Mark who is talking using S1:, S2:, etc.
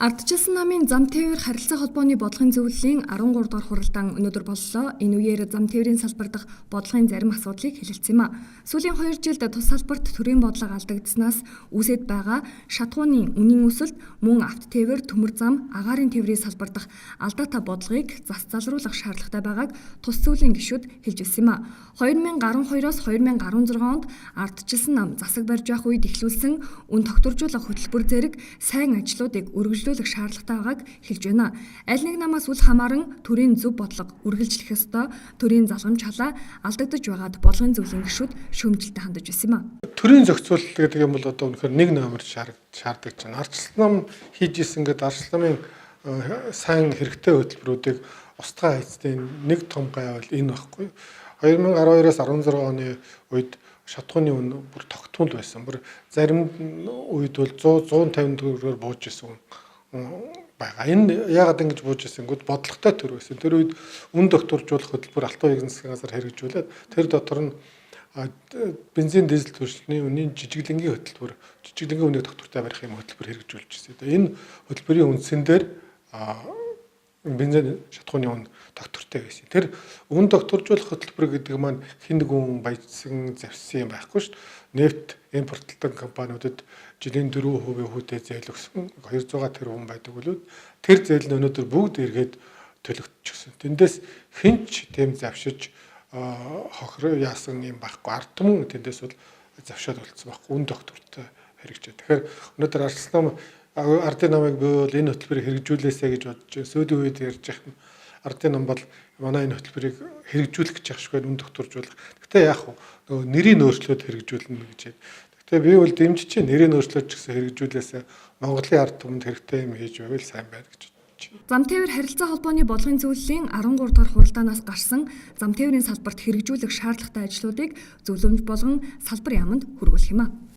S1: Ардчилсан намын зам тээвэр харилцаа холбооны бодлогын зөвлөлийн 13 дугаар хуралдаан өнөөдөр боллоо. Энэ үеэр зам тээврийн салбар дахь бодлогын зарим асуудлыг хэлэлцсэн юм а. Сүүлийн 2 жилд тус салбарт төрийн бодлого алдагдсанаас үүсэж байгаа шатгууны үнийн өсөлт, мөн авто тээвэр, төмөр зам, агаарын тээврийн салбар дахь алдаатай бодлогыг зас залруулах шаардлагатай байгааг тус зөвлөлийн гишүүд хэлж өссөн юм а. 2012-оос 2016 онд ардчилсан нам засаг барьж явах үед эхлүүлсэн үн тогтворжуулах хөтөлбөр зэрэг сайн ажлуудыг үргэлжлүүлэх шаардлагатай байгааг хэлж байна. Аль нэг намаас үл хамааран төрийн зөв бодлого үргэлжлэх ёстой, төрийн залгамж халаа алдагдаж байгаад бодлогын зөвлөлийн гишүүд шүүмжлэлтэй хандаж байсан юм а.
S2: Төрийн зохицуул гэдэг юм бол одоо үнэхээр нэг номер шаарддаг чинь. Ардчилсан нам хийж исэн гэдэг ардчилсан намын сайн хэрэгтэй хөтөлбөрүүдийг устгай хайцтай нэг том гай бол энэ багхгүй. 2012-оос 16 оны үед шатгууны үн бүр тогтмол байсан. Бүр зарим үед бол 150 төгрөгөөр бууж исэн байгаа. Энэ яагаад ингэж бууж исэнгүүд бодлоготой төр байсан. Тэр үед үн тогтворжуулах хөтөлбөр алтан уян засгийн газар хэрэгжүүлээд тэр дотор нь бензин дизель төрөлхтний үнийн жижиглэнгийн хөтөлбөр, жижиглэнгийн үнийг тогтвортой барих юм хөтөлбөр хэрэгжүүлж ирсэн. Энэ хөтөлбөрийн үндсэн дээр бензин шатгууны үн доктортой байсан. Тэр үн докторжуулах хөтөлбөр гэдэг маань хэн нэгэн баяжсан завьсан юм байхгүй шүү дээ. Нефт импортлдог компаниудад жилийн 4% хүүтэй зээл өгсөн 200 тэрбум байдаг болоод тэр зээл нь өнөөдөр бүгд эргээд төлөгдчихсөн. Тэндээс хинч тэм завшиж хохроо яасан юм байхгүй. Ард түмэн тэндээс бол завшаад болцсон байхгүй. Үн доктортой хэрэгжээ. Тэгэхээр өнөөдөр ардчилсан нам ардын намыг би бол энэ хөтөлбөрийг хэрэгжүүлээсэ гэж бодож байна. Сүүлийн үед ярьж байгаа нь ардын нам бол манай энэ хөтөлбөрийг хэрэгжүүлэх гэж байгаа шүү дээ, үн докторжуулах. Гэхдээ яах вэ? Нөгөө нэрийг өөрчлөөд хэрэгжүүлнэ гэж байна. Гэхдээ би бол дэмжиж чинь нэрийг өөрчлөөд ч гэсэн хэрэгжүүлээсэ Монголын ард түмэнд хэрэгтэй юм хийж байвал сайн байна гэж бодож байна.
S1: Зам тээвэр харилцаа холбооны бодлогын зөвлөлийн 13 дугаар хуралдаанаас гарсан зам тээврийн салбарт хэрэгжүүлэх шаардлагатай ажлуудыг зөвлөмж болгон салбар яамд хүргүүлэх юм а.